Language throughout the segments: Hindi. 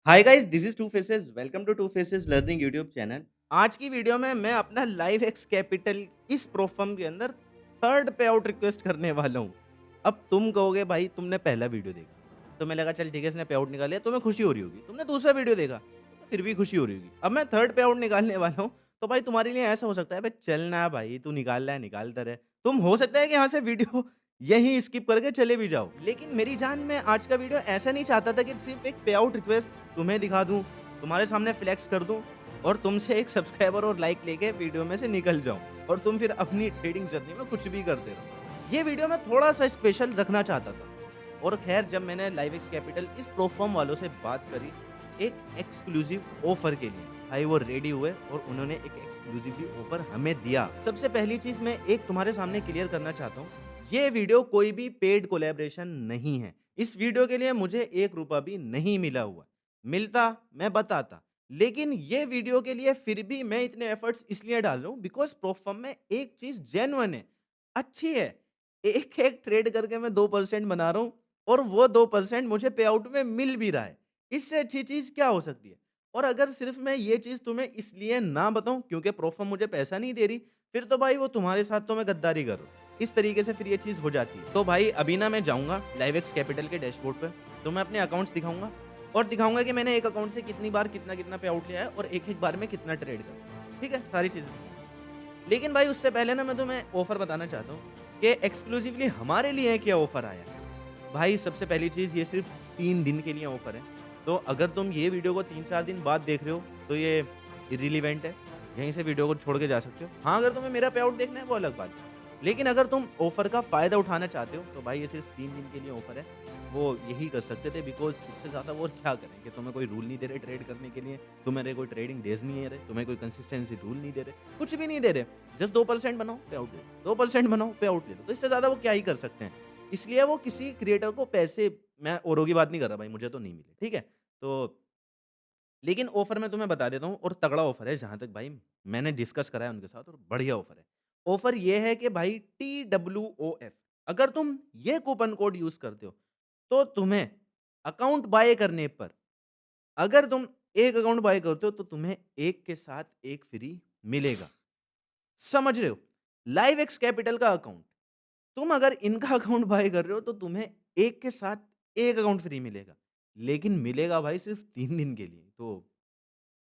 Hi guys, this is two faces. Welcome to faces learning YouTube channel. आज की वीडियो में मैं अपना लाइव एक्स कैपिटल इस प्रोफर्म के अंदर थर्ड पे आउट रिक्वेस्ट करने वाला हूँ। अब तुम कहोगे भाई तुमने पहला वीडियो देखा तो मैं लगा चल ठीक है, इसने पे आउट निकाल लिया, तुम्हें खुशी हो रही होगी। तुमने दूसरा वीडियो देखा तो फिर भी खुशी हो रही होगी। अब मैं थर्ड पे आउट निकालने वाला हूँ, तो भाई तुम्हारे लिए ऐसा हो सकता है भाई, चलना भाई तू निकाल रहा है निकालता रहे। तुम हो सकता है कि यहाँ से वीडियो यहीं स्किप करके चले भी जाओ, लेकिन मेरी जान मैं आज का वीडियो ऐसा नहीं चाहता था कि सिर्फ एक पे आउट रिक्वेस्ट तुम्हें दिखा दूँ, तुम्हारे सामने फ्लेक्स कर दूँ और तुमसे एक सब्सक्राइबर और लाइक लेके वीडियो में से निकल जाऊँ और तुम फिर अपनी ट्रेडिंग जर्नी में कुछ भी करते रहो। ये वीडियो मैं थोड़ा-सा स्पेशल रखना चाहता था। और ख़ैर जब मैंने लाइवएक्स कैपिटल इस प्रोफर्म वालों से बात करी एक एक्सक्लूसिव ऑफ़र के लिए, भाई वो रेडी हुए और उन्होंने एक एक्सक्लूसिवली ऑफ़र हमें दिया। सबसे पहली चीज़ मैं एक तुम्हारे सामने क्लियर करना चाहता हूँ, ये वीडियो कोई भी पेड कोलैबोरेशन नहीं है। इस वीडियो के लिए मुझे ₹1 भी नहीं मिला हुआ। मिलता मैं बताता, लेकिन ये वीडियो के लिए फिर भी मैं इतने एफर्ट्स इसलिए डाल रहा हूँ बिकॉज़ प्रोफर्म में एक चीज़ जेन्युइन है, अच्छी है। एक-एक ट्रेड करके मैं 2% बना रहा हूँ और वो 2% मुझे पे आउट में मिल भी रहा है। इससे अच्छी चीज़ क्या हो सकती है? और अगर सिर्फ़ मैं ये चीज़ तुम्हें इसलिए ना बताऊँ क्योंकि प्रोफर्म मुझे पैसा नहीं दे रही, फिर तो भाई वो तुम्हारे साथ तो मैं गद्दारी कर रहा हूँ। इस तरीके से फिर ये चीज़ हो जाती है। तो भाई अभी ना मैं जाऊँगा लाइवएक्स कैपिटल के डैशबोर्ड पे, तो मैं अपने अकाउंट्स दिखाऊँगा और दिखाऊँगा कि मैंने एक अकाउंट से कितनी बार कितना-कितना पे आउट लिया है और एक-एक बार में कितना ट्रेड करा। ठीक है? सारी चीज़ें। लेकिन भाई उससे पहले ना मैं तुम्हें ऑफ़र बताना चाहता हूँ कि एक्सक्लूसिवली हमारे लिए क्या ऑफ़र आया है। भाई सबसे पहली चीज़ ये सिर्फ़ 3 दिन के लिए ऑफ़र है। तो अगर तुम ये वीडियो को 3-4 दिन बाद देख रहे हो तो ये इर्रेलेवेंट है। यहीं से वीडियो को छोड़ के जा सकते हो। हाँ, अगर तुम्हें मेरा पे आउट देखना है वो अलग बात है। लेकिन अगर तुम ऑफ़र का फ़ायदा उठाना चाहते हो तो भाई ये सिर्फ़ 3 दिन के लिए ऑफ़र है। वो यही कर सकते थे बिकॉज़ इससे ज़्यादा वो और क्या करें कि तुम्हें कोई रूल नहीं दे रहे ट्रेड करने के लिए, तुम्हें कोई ट्रेडिंग डेज़ नहीं दे रहे, तुम्हें कोई कंसिस्टेंसी रूल नहीं दे रहे, कुछ भी नहीं दे रहे। जस्ट 2% बनाओ, पे आउट ले लो, 2% बनाओ, पे आउट ले लो। तो इससे ज़्यादा वो क्या ही कर सकते हैं। इसलिए वो किसी क्रिएटर को पैसे, मैं औरों की बात नहीं कर रहा भाई, मुझे तो नहीं मिले, ठीक है? तो लेकिन ऑफ़र मैं तुम्हें बता देता हूँ और तगड़ा ऑफ़र है जहाँ तक भाई मैंने डिस्कस करा है उनके साथ और बढ़िया ऑफ़र है। ऑफ़र ये है कि भाई TWOF, अगर तुम ये कूपन कोड यूज़ करते हो, तो तुम्हें अकाउंट बाय करने पर, अगर तुम 1 अकाउंट बाय करते हो तो तुम्हें 1 के साथ 1 फ्री मिलेगा। समझ रहे हो? लाइव एक्स कैपिटल का अकाउंट, तुम अगर इनका अकाउंट बाय कर रहे हो तो तुम्हें 1 के साथ 1 अकाउंट फ्री मिलेगा। लेकिन मिलेगा भाई सिर्फ़ 3 दिन के लिए। तो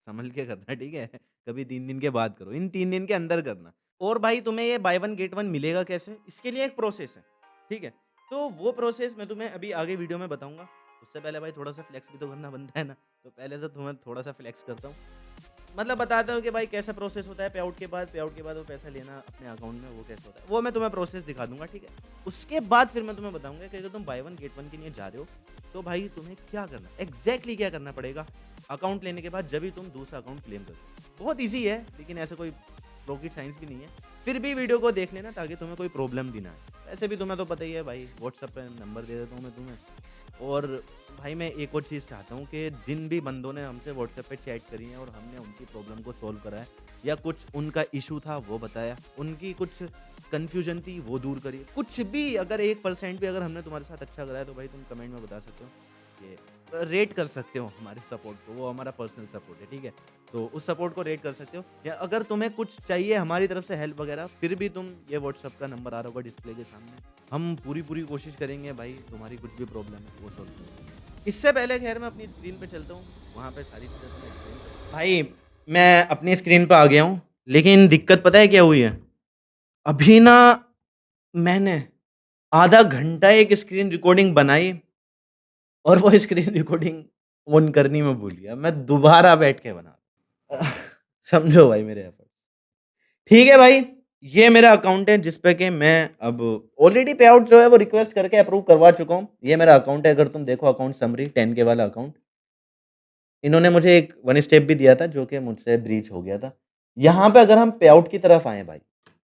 संभल के करना, ठीक है? कभी 3 दिन के बाद करो, इन 3 दिन के अंदर करना। और भाई तुम्हें ये बाय वन गेट वन मिलेगा कैसे? इसके लिए एक प्रोसेस है, ठीक है? तो वो प्रोसेस मैं तुम्हें अभी आगे वीडियो में बताऊँगा। उससे पहले भाई थोड़ा-सा फ्लेक्स भी तो करना बनता है ना, तो पहले से तुम्हें थोड़ा-सा फ्लेक्स करता हूँ। मतलब बताता हूँ कि भाई कैसा प्रोसेस होता है पे आउट के बाद वो पैसा लेना अपने अकाउंट में, वो कैसे होता है। वो मैं तुम्हें प्रोसेस दिखा दूँगा, ठीक है? उसके बाद फिर मैं तुम्हें बताऊँगा कि अगर तुम बाय वन गेट वन के लिए जा रहे हो, तो भाई तुम्हें क्या करना है, एग्ज़ैक्टली क्या करना पड़ेगा अकाउंट लेने के बाद, जब भी तुम दूसरा अकाउंट क्लेम कर सकते हो। बहुत ईज़ी है, लेकिन ऐसा कोई रॉकेट साइंस भी नहीं है। फिर भी वीडियो को देख लेना ताकि तुम्हें कोई प्रॉब्लम भी ना आए। वैसे भी तुम्हें तो पता ही है भाई, व्हाट्सएप पे नंबर दे देता हूँ मैं तुम्हें। और भाई मैं एक और चीज़ चाहता हूँ कि जिन भी बंदों ने हमसे व्हाट्सएप पे चैट करी है और हमने उनकी प्रॉब्लम को सॉल्व करा है या कुछ उनका इशू था वो बताया, उनकी कुछ कन्फ्यूजन थी वो दूर करी, कुछ भी अगर 1% भी अगर हमने तुम्हारे साथ अच्छा करा है तो भाई तुम कमेंट में बता सकते हो। ये रेट कर सकते हो हमारे सपोर्ट को, वो हमारा पर्सनल सपोर्ट है, ठीक है? तो उस सपोर्ट को रेट कर सकते हो, या अगर तुम्हें कुछ चाहिए हमारी तरफ से हेल्प वगैरह, फिर भी तुम ये व्हाट्सएप का नंबर आ रहा होगा डिस्प्ले के सामने, हम पूरी-पूरी कोशिश करेंगे भाई तुम्हारी कुछ भी प्रॉब्लम है वो सॉल्व करने की। इससे पहले ख़ैर मैं अपनी स्क्रीन पे चलता हूँ, वहाँ पे सारी चीज़ें तुम्हें एक्सप्लेन करता हूँ। भाई मैं अपनी स्क्रीन पे आ गया हूँ, लेकिन दिक्कत पता है क्या हुई है? अभी ना मैंने आधा घंटा एक स्क्रीन रिकॉर्डिंग बनाई और वो स्क्रीन रिकॉर्डिंग ऑन करनी मैं भूल गया। मैं दोबारा बैठ के बना समझो भाई मेरे एफर्ट। ठीक है भाई, ये मेरा अकाउंट है जिस पे कि मैं अब ऑलरेडी पे आउट जो है वो रिक्वेस्ट करके अप्रूव करवा चुका हूँ। ये मेरा अकाउंट है, अगर तुम देखो अकाउंट समरी 10 के वाला अकाउंट। इन्होंने मुझे एक वन स्टेप भी दिया था जो कि मुझसे ब्रीच हो गया था। यहाँ पे अगर हम पे आउट की तरफ आएँ भाई,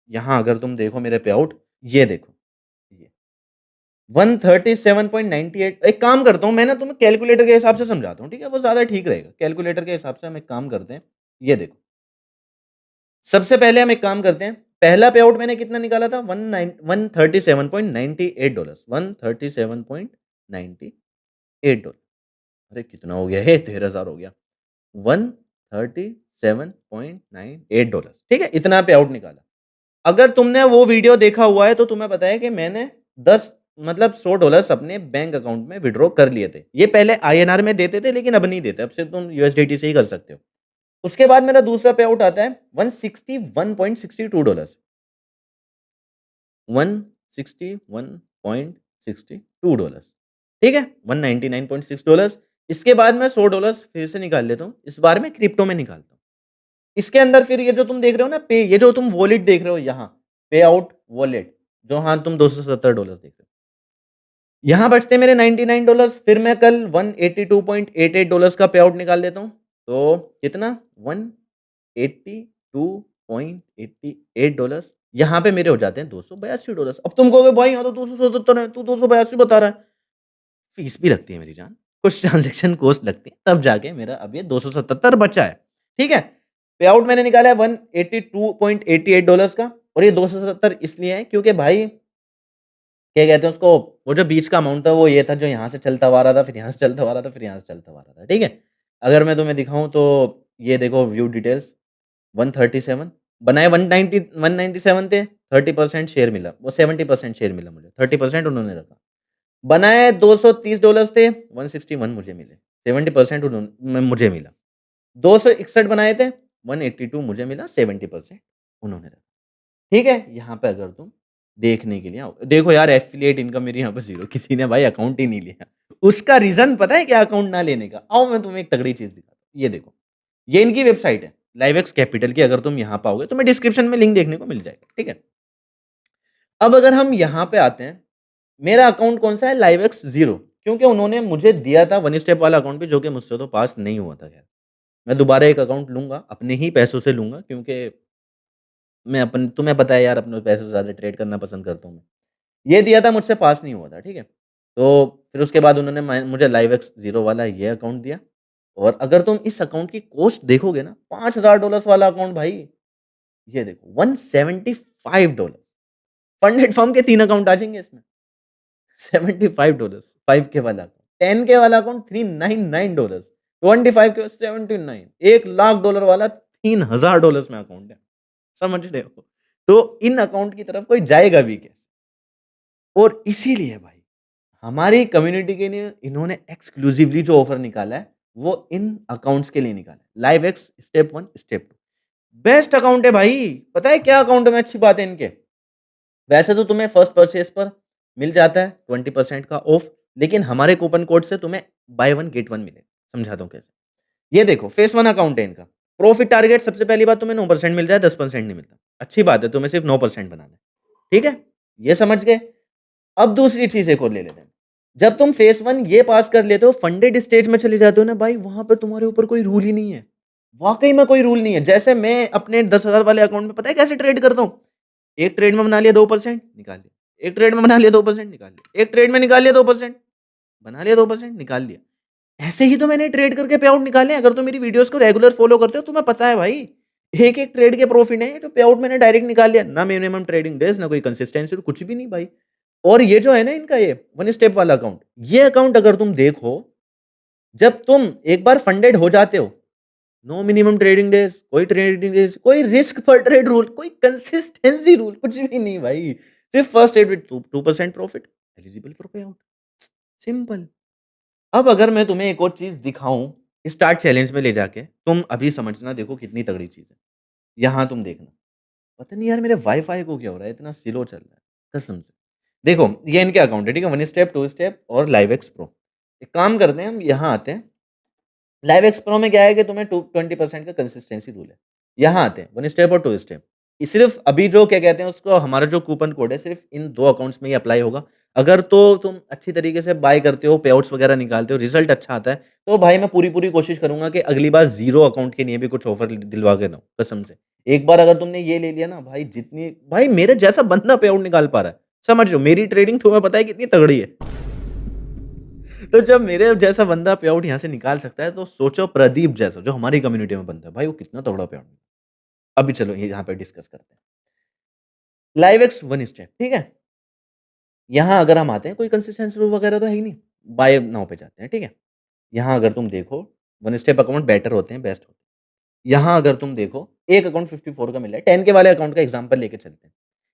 यहाँ अगर तुम देखो मेरे पे आउट, ये देखो, ये 137.98। एक काम करता हूँ मैं ना तुम्हें कैलकुलेटर के हिसाब से समझाता हूँ, ठीक है? वो ज़्यादा ठीक रहेगा। कैलकुलेटर के हिसाब से हम एक काम करते हैं, ये देखो। सबसे पहले हम एक काम करते हैं, पहला पे आउट मैंने कितना निकाला था? 137.98 $137.98। अरे कितना हो गया? हे 13,000 हो गया। $137.98, ठीक है? इतना पे आउट निकाला। अगर तुमने वो वीडियो देखा हुआ है तो तुम्हें पता है कि मैंने 10 मतलब $100 अपने बैंक अकाउंट में विथड्रॉ कर लिए थे। ये पहले आईएनआर में देते थे लेकिन अब नहीं देते, अब सिर्फ़ तुम यूएसडीटी से ही कर सकते हो। उसके बाद मेरा दूसरा पे आउट आता है $161.62, $161.62, ठीक है? $199.6। इसके बाद मैं $100 फिर से निकाल लेता हूँ, इस बार मैं क्रिप्टो में निकालता हूँ। इसके अंदर फिर ये जो तुम देख रहे हो ना ये जो तुम वॉलेट देख रहे हो यहाँ, पे आउट वॉलेट, जो हाँ तुम $270 देख रहे हो। यहाँ बचते मेरे $99, फिर मैं कल $182.88 का पे आउट निकाल देता हूँ। तो कितना? $182.88, यहाँ पे मेरे हो जाते हैं $282। अब तुम कहोगे भाई यहाँ तो 277 है, तू 282 बता रहा है। फीस भी लगती है मेरी जान, कुछ ट्रांज़ैक्शन कॉस्ट लगती है, तब जाके मेरा अब ये 277 बचा है, ठीक है? पे आउट मैंने निकाला है $182.88 का, और ये 277 इसलिए है क्योंकि भाई क्या कहते हैं उसको, वो जो बीच का अमाउंट था वो ये था जो यहाँ से चलता हुआ आ रहा था, फिर यहाँ से चलता हुआ आ रहा था, फिर यहाँ से चलता हुआ आ रहा था, ठीक है? अगर मैं तुम्हें दिखाऊँ तो ये देखो व्यू डिटेल्स 137 बनाए 190 197 थे, 30% शेयर मिला, वो 70% शेयर मिला मुझे, 30% उन्होंने रखा। बनाए $230 थे, 161 मुझे मिले, 70% मुझे मिला। 261 बनाए थे, 182 मुझे मिला, 70% उन्होंने रखा। ठीक है? यहाँ पे अगर तुम देखने के लिए आओ, देखो यार एफ़िलिएट इनकम मेरी यहाँ पे ज़ीरो, किसी ने भाई अकाउंट ही नहीं लिया। उसका रीज़न पता है क्या अकाउंट ना लेने का? आओ मैं तुम्हें एक तगड़ी चीज़ दिखाता हूँ, ये देखो। ये इनकी वेबसाइट है, लाइवएक्स कैपिटल की, अगर तुम यहाँ पाओगे तुम्हें डिस्क्रिप्शन में लिंक देखने को मिल जाएगा, ठीक है? अब अगर हम यहाँ पे आते हैं, मेरा अकाउंट कौन-सा है? लाइवएक्स ज़ीरो, क्योंकि उन्होंने मुझे दिया था वन स्टेप वाला अकाउंट भी, जो कि मुझसे तो पास नहीं हुआ था खैर। मैं दोबारा एक अकाउंट लूँगा, अपने ही पैसों से लूँगा, क्योंकि मैं अपन तुम्हें पता है यार अपने पैसों से ज़्यादा ट्रेड करना पसंद करता हूँ मैं। ये दिया था, मुझसे पास नहीं हुआ था, ठीक है? तो फिर उसके बाद उन्होंने मुझे लाइवएक्स ज़ीरो वाला ये अकाउंट दिया, और अगर तुम इस अकाउंट की कॉस्ट देखोगे ना, $5000 वाला अकाउंट भाई, ये देखो $175, फंडेड फर्म के 3 अकाउंट आ जाएँगे इसमें। $75, 5 के वाला अकाउंट, 10 के वाला अकाउंट $399, 25 के 79, $1,00,000 वाला $3000 में अकाउंट है। समझ रहे हो? तो इन अकाउंट की तरफ कोई जाएगा भी कैसे? और इसीलिए भाई हमारी कम्युनिटी के लिए इन्होंने एक्सक्लूसिवली जो ऑफर निकाला है, वो इन अकाउंट्स के लिए निकाला है। लाइवएक्स स्टेप 1, स्टेप 2 बेस्ट अकाउंट है भाई। पता है क्या अकाउंट में अच्छी बात है इनके? वैसे तो तुम्हें फर्स्ट परचेज़ पर मिल जाता है 20% का ऑफ, लेकिन हमारे कूपन कोड से तुम्हें बाय 1 गेट 1 मिलेगा। समझाता हूँ कैसे। ये देखो फेस 1 अकाउंट है इनका। प्रॉफिट टारगेट सबसे पहली बात तुम्हें 9% मिल जाए, 10% नहीं मिलता। अच्छी बात है, तुम्हें सिर्फ 9% बनाना है। ठीक है? ये समझ गए। अब दूसरी चीज़ एक और ले लेते हैं। जब तुम फेस 1 ये पास कर लेते हो, फंडेड स्टेज में चले जाते हो ना भाई, वहाँ पे तुम्हारे ऊपर कोई रूल ही नहीं है। वाक़ई में कोई रूल नहीं है। जैसे मैं अपने 10,000 वाले अकाउंट में पता है कैसे ट्रेड करता हूँ? एक ट्रेड में बना लिया 2% निकाल लिया। एक ट्रेड में बना लिया 2% निकाल लिया। एक ट्रेड में निकाल लिया 2% बना लिया 2% निकाल लिया। ऐसे ही तो मैंने ट्रेड करके पे आउट निकाले हैं। अगर तुम मेरी वीडियोज़ को रेगुलर फॉलो करते हो तुम्हें पता है भाई, एक-एक ट्रेड के प्रॉफिट हैं, जो पे आउट मैंने डायरेक्ट निकाल लिया। ना मिनिमम ट्रेडिंग डेज़, ना कोई कंसिस्टेंसी, कुछ भी नहीं भाई। और ये जो है ना इनका ये वन स्टेप वाला अकाउंट, ये अकाउंट अगर तुम देखो, जब तुम एक बार फंडेड हो जाते हो, नो मिनिमम ट्रेडिंग डेज़, कोई ट्रेडिंग डेज़, कोई रिस्क पर ट्रेड रूल, कोई कंसिस्टेंसी रूल, कुछ भी नहीं भाई। सिर्फ first trade with 2% profit, eligible for पे आउट, सिंपल। अब अगर मैं तुम्हें एक और चीज़ दिखाऊँ, स्टार्ट चैलेंज में ले जाके, तुम अभी समझना देखो कितनी तगड़ी चीज़ है। यहाँ तुम देखना, पता नहीं यार मेरे वाई-फाई को क्या हो रहा है, इतना स्लो चल रहा है, कसम से। देखो, ये इनके अकाउंट है, ठीक है? 1 स्टेप, 2 स्टेप और लाइवएक्स प्रो। एक काम करते हैं, हम यहाँ आते हैं। लाइवएक्स प्रो में क्या है कि तुम्हें टू 20% का कंसिस्टेंसी रूल है। यहाँ आते हैं, 1 स्टेप और 2 स्टेप। ये सिर्फ़ अभी जो क्या कहते हैं उसको, हमारा जो कूपन कोड है, सिर्फ़ इन 2 अकाउंट्स में ही अप्लाई होगा। अगर तो तुम अच्छी तरीके से बाय करते हो, पे-आउट्स वगैरह निकालते हो, रिज़ल्ट अच्छा आता है, तो भाई मैं पूरी-पूरी कोशिश करूँगा कि अगली बार ज़ीरो अकाउंट के लिए भी कुछ ऑफ़र दिलवा के दूँ, कसम से। एक बार अगर तुमने ये ले लिया ना भाई, जितनी भाई मेरे जैसा बंदा पे-आउट निकाल पा रहा है, समझ लो मेरी ट्रेडिंग तुम्हें पता है कितनी तगड़ी है। तो जब मेरे जैसा बंदा पे आउट यहाँ से निकाल सकता है, तो सोचो प्रदीप जैसा जो हमारी कम्युनिटी में बनता है, भाई वो कितना तगड़ा पे आउट। अभी चलो ये यहाँ पे डिस्कस करते हैं। लाइव एक्स वन स्टेप, ठीक है? यहाँ अगर हम आते हैं, कोई कंसिस्टेंसी वगैरह तो है ही नहीं, बाय नाउ पे जाते हैं, ठीक है? यहाँ अगर तुम देखो, वन स्टेप अकाउंट बेटर होते हैं, बेस्ट होते हैं। यहाँ अगर तुम देखो, एक अकाउंट 54 का मिला है, 10 के वाले अकाउंट का एग्ज़ाम्पल लेके चलते हैं।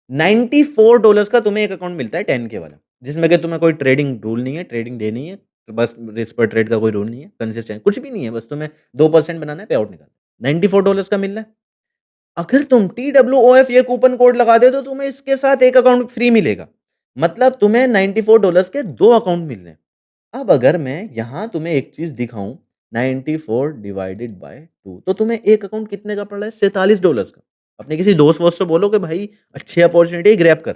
$94 का तुम्हें एक अकाउंट मिलता है 10 के वाला, जिसमें कि तुम्हें कोई ट्रेडिंग रूल नहीं है, ट्रेडिंग डे नहीं है, तो बस रिस्क पर ट्रेड का कोई रूल नहीं है, कंसिस्टेंट कुछ भी नहीं है, बस तुम्हें 2% बनाना है, पे आउट निकालना है। $94 का मिल रहा है। अगर तुम TWOF ये कूपन कोड लगा दे तो तुम्हें इसके साथ एक अकाउंट फ्री मिलेगा। मतलब तुम्हें $94 के 2 अकाउंट मिल रहे हैं। अब अगर मैं यहाँ तुम्हें एक चीज़ दिखाऊँ 94 डिवाइडेड बाय 2 तो तुम्हें एक अकाउंट कितने का पड़ रहा है? $47 का। अपने किसी दोस्त-वोस्त से बोलो कि भाई अच्छी अपॉर्च्युनिटी ग्रैब कर।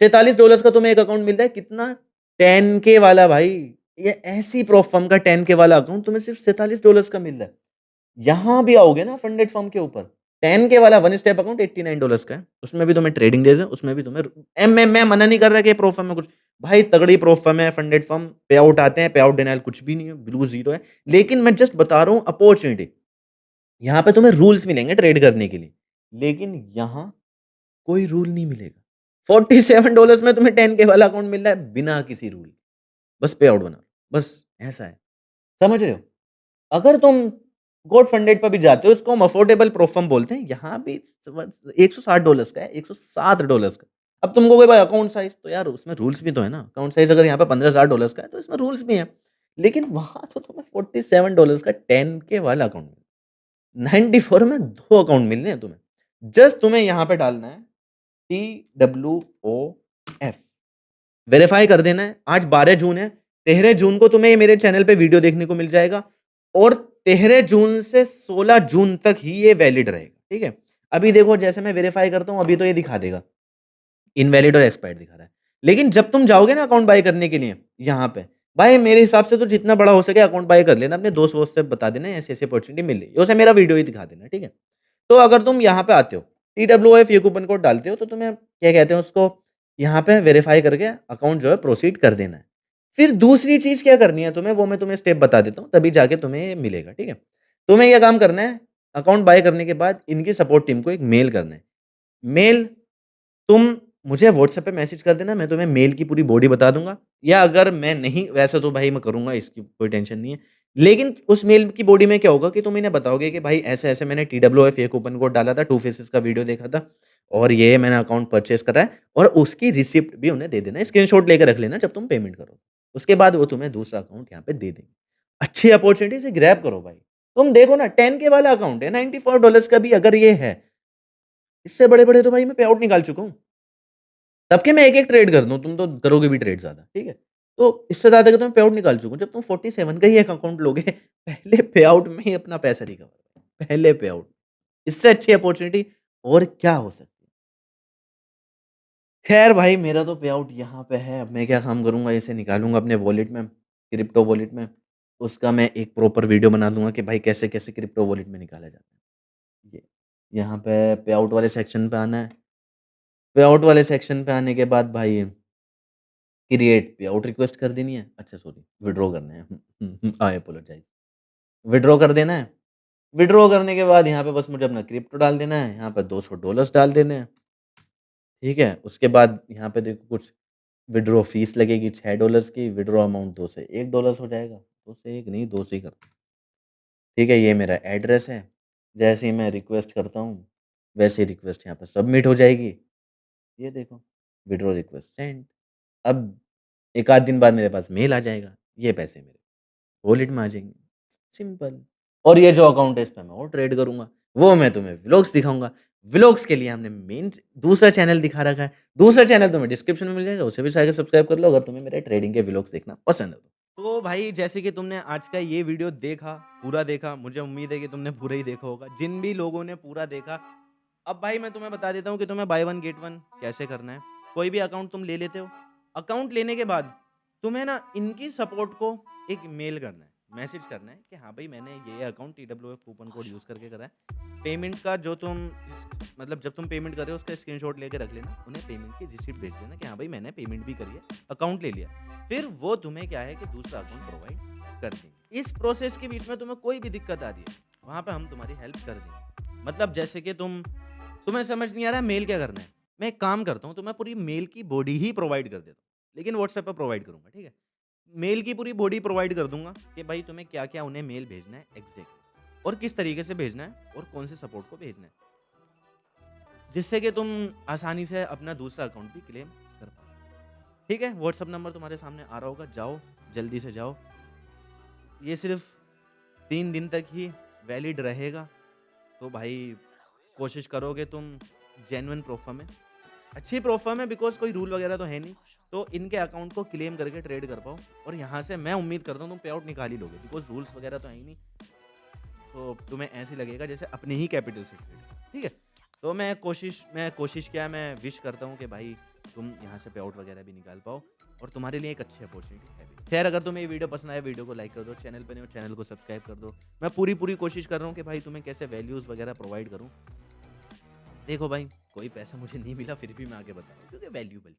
$47 का तुम्हें एक अकाउंट मिलता है कितना? 10 के वाला भाई। ये ऐसी प्रॉप फर्म का 10 के वाला अकाउंट तुम्हें सिर्फ $47 का मिल रहा है। यहाँ भी आओगे ना फंडेड फर्म के ऊपर, 10 के वाला वन स्टेप अकाउंट $89 का है। उसमें भी तुम्हें ट्रेडिंग डेज़ है, उसमें भी तुम्हें मैं मना नहीं कर रहा कि प्रो फर्म में कुछ भाई तगड़ी प्रो फर्म है, फंडेड फर्म, पे आउट आते हैं, पे आउट डिनायल कुछ भी नहीं है, बिल्कुल ज़ीरो है। लेकिन मैं जस्ट बता रहा हूँ अपॉर्च्युनिटी, यहाँ पे तुम्हें रूल्स मिलेंगे ट्रेड करने के लिए, लेकिन यहाँ कोई रूल नहीं मिलेगा। $47 में तुम्हें 10 के वाला अकाउंट मिल रहा है बिना किसी रूल के, बस पे आउट बनाओ, बस ऐसा है। समझ रहे हो? अगर तुम गोट फंडेड पे भी जाते हो, उसको हम अफोर्डेबल प्रोफर्म बोलते हैं। यहाँ भी $160 का है, $160 का। अब तुम कहोगे भाई अकाउंट साइज़, तो यार उसमें रूल्स भी तो है ना। अकाउंट साइज़ अगर यहाँ पे $15,000 का है, तो इसमें रूल्स भी हैं। लेकिन वहाँ तो तुम्हें $47 का 10 के वाला अकाउंट मिल 94 में 2 अकाउंट मिल रहे हैं तुम्हें। जस्ट तुम्हें यहाँ पे डालना है TWOF वेरीफाई कर देना है। आज 12 जून है, 13 जून को तुम्हें मेरे चैनल पे वीडियो देखने को मिल जाएगा और 13 जून से 16 जून तक ही ये वैलिड रहेगा, ठीक है? अभी देखो जैसे मैं वेरीफाई करता हूँ, अभी तो ये दिखा देगा, इनवैलिड और एक्सपायर्ड दिखा रहा है। लेकिन जब तुम जाओगे ना अकाउंट बाय करने के लिए यहाँ पे, भाई मेरे हिसाब से तो जितना बड़ा हो सके अकाउंट बाय कर लेना, अपने दोस्त-वोस्त से बता देना ऐसी-ऐसी अपॉर्च्युनिटी मिल रही है। उसे मेरा वीडियो ही दिखा देना, ठीक है? तो अगर तुम यहाँ पे आते हो, TWOF ये कूपन कोड डालते हो तो तुम्हें क्या कहते हैं उसको, यहाँ पे वेरीफाई करके अकाउंट जो है प्रोसीड कर देना है। फिर दूसरी चीज़ क्या करनी है तुम्हें, वो मैं तुम्हें स्टेप बता देता हूँ, तभी जाके तुम्हें ये मिलेगा, ठीक है? तुम्हें ये काम करना है, अकाउंट बाय करने के बाद इनकी सपोर्ट टीम को एक मेल करना है। मेल तुम मुझे व्हाट्सएप पे मैसेज कर देना, मैं तुम्हें मेल की पूरी बॉडी बता दूँगा, या अगर मैं नहीं, वैसे तो भाई मैं करूँगा, इसकी कोई टेंशन नहीं है। लेकिन उस मेल की बॉडी में क्या होगा कि तुम इन्हें बताओगे कि भाई ऐसे-ऐसे मैंने TWF ये कूपन कोड डाला था, टू फेसेस का वीडियो देखा था और ये मैंने अकाउंट परचेज़ करा है, और उसकी रिसिप्ट भी उन्हें दे देना, स्क्रीनशॉट लेके रख लेना जब तुम पेमेंट करो। उसके बाद वो तुम्हें दूसरा अकाउंट यहाँ पे दे देंगे। अच्छी अपॉर्च्युनिटी से ग्रैब करो भाई। तुम देखो ना 10 के वाला अकाउंट है, $94 का भी अगर ये है, इससे बड़े-बड़े तो भाई मैं पे आउट निकाल चुका हूँ। तब के मैं एक-एक ट्रेड कर दूँ, तुम तो करोगे भी ट्रेड ज़्यादा, ठीक है? तो इससे ज़्यादा का तो मैं पे आउट निकाल चुका हूँ। जब तुम 47 का ही एक अकाउंट लोगे, पहले पे आउट में ही अपना पैसा रिकवर, पहले पे आउट। इससे अच्छी अपॉर्च्युनिटी और क्या हो सकती है? खैर भाई मेरा तो पे आउट यहाँ पे है, अब मैं क्या काम करूँगा, इसे निकालूँगा अपने वॉलेट में, क्रिप्टो वॉलेट में। उसका मैं एक प्रॉपर वीडियो बना दूँगा कि भाई कैसे-कैसे क्रिप्टो वॉलेट में निकाला जाता है। ये, यहाँ पे आउट वाले सेक्शन पे आना है। पे आउट वाले सेक्शन पे आने के बाद भाई क्रिएट पे आउट रिक्वेस्ट कर देनी है, अच्छा सॉरी विथड्रॉ करना है। आई अपोलोजाइज़। विथड्रॉ कर देना है। विथड्रॉ करने के बाद यहाँ पे बस मुझे अपना क्रिप्टो डाल देना है, यहाँ पे $200 डाल देने हैं, ठीक है? उसके बाद यहाँ पे देखो कुछ विथड्रॉ फीस लगेगी $6 की, विथड्रॉ अमाउंट 2 से $1 हो जाएगा, 2 से 1 नहीं 2 से ही करते हैं, ठीक है? ये मेरा एड्रेस है, जैसे ही मैं रिक्वेस्ट करता हूँ, वैसे ही रिक्वेस्ट यहाँ पे सबमिट हो जाएगी। ये देखो, विथड्रॉ रिक्वेस्ट सेंड। अब 1 आध दिन बाद मेरे पास मेल आ जाएगा, ये पैसे मेरे वॉलेट में आ जाएँगे, सिंपल। और ये जो अकाउंट है इस पे मैं और ट्रेड करूँगा, वो मैं तुम्हें व्लॉग्स दिखाऊँगा। व्लॉग्स के लिए हमने मेन दूसरा चैनल दिखा रखा है, दूसरा चैनल तुम्हें डिस्क्रिप्शन में मिल जाएगा, उसे भी जाके सब्सक्राइब कर लो अगर तुम्हें मेरे ट्रेडिंग के व्लॉग्स देखना पसंद है तो। तो भाई जैसे कि तुमने आज का ये वीडियो देखा, पूरा देखा, मुझे उम्मीद है कि तुमने पूरा ही देखा होगा। जिन भी लोगों ने पूरा देखा, अब भाई मैं तुम्हें बता देता हूँ कि तुम्हें बाय वन गेट वन कैसे करना है। कोई भी अकाउंट तुम ले लेते हो, अकाउंट लेने के बाद तुम्हें ना इनकी सपोर्ट को एक मेल करना है, मैसेज करना है कि हाँ भाई मैंने ये account TWF coupon code use करके करा है। पेमेंट का जो तुम मतलब जब तुम पेमेंट कर रहे हो उसका स्क्रीनशॉट लेके रख लेना, उन्हें पेमेंट की रिसिप्ट भेज देना कि हाँ भाई मैंने पेमेंट भी करी है, अकाउंट ले लिया। फिर वो तुम्हें क्या है कि दूसरा अकाउंट प्रोवाइड कर देंगे। इस प्रोसेस के बीच में तुम्हें कोई भी दिक्कत आ रही है, वहाँ पे हम तुम्हारी हेल्प कर देंगे। मतलब जैसे कि तुम्हें समझ नहीं आ रहा है मेल क्या करना है, मैं एक काम करता हूँ, तुम्हें पूरी मेल की बॉडी ही प्रोवाइड कर देता हूँ, लेकिन व्हाट्सएप पे प्रोवाइड करूँगा, ठीक है? मेल की पूरी बॉडी प्रोवाइड कर दूँगा कि भाई तुम्हें क्या-क्या उन्हें मेल भेजना है एग्ज़ैक्टली और किस तरीके से भेजना है और कौन से सपोर्ट को भेजना है। जिससे कि तुम आसानी से अपना दूसरा अकाउंट भी क्लेम कर पाओ। ठीक है? व्हाट्सएप नंबर तुम्हारे सामने आ रहा होगा, जाओ, जल्दी से जाओ। ये सिर्फ़ 3 दिन तक ही वैलिड रहेगा, तो भाई कोशिश करोगे तुम जेन्युइन प्रोफर्म में। अच्छी प्रोफर्म है बिकॉज़ कोई रूल वगैरह तो है नहीं, तो इनके अकाउंट को क्लेम करके ट्रेड कर पाओ और यहाँ से मैं उम्मीद करता हूँ तुम पे आउट निकाल ही लोगे बिकॉज़ रूल्स वगैरह तो है ही नहीं, तो तुम्हें ऐसे ही लगेगा जैसे अपने ही कैपिटल से ट्रेड करो, ठीक है? तो मैं कोशिश क्या मैं विश करता हूँ कि भाई तुम यहाँ से पे आउट वगैरह भी निकाल पाओ और तुम्हारे लिए एक अच्छी अपॉर्च्युनिटी है भी। खैर अगर तुम्हें ये वीडियो पसंद आया वीडियो को लाइक कर दो, चैनल पे नए हो चैनल को सब्सक्राइब कर दो। मैं पूरी कोशिश कर रहा हूँ कि भाई तुम्हें कैसे वैल्यूज़ वगैरह प्रोवाइड करूँ। देखो भाई, कोई पैसा मुझे नहीं मिला फिर भी मैं आगे बता रहा हूँ क्योंकि वैल्यूएबल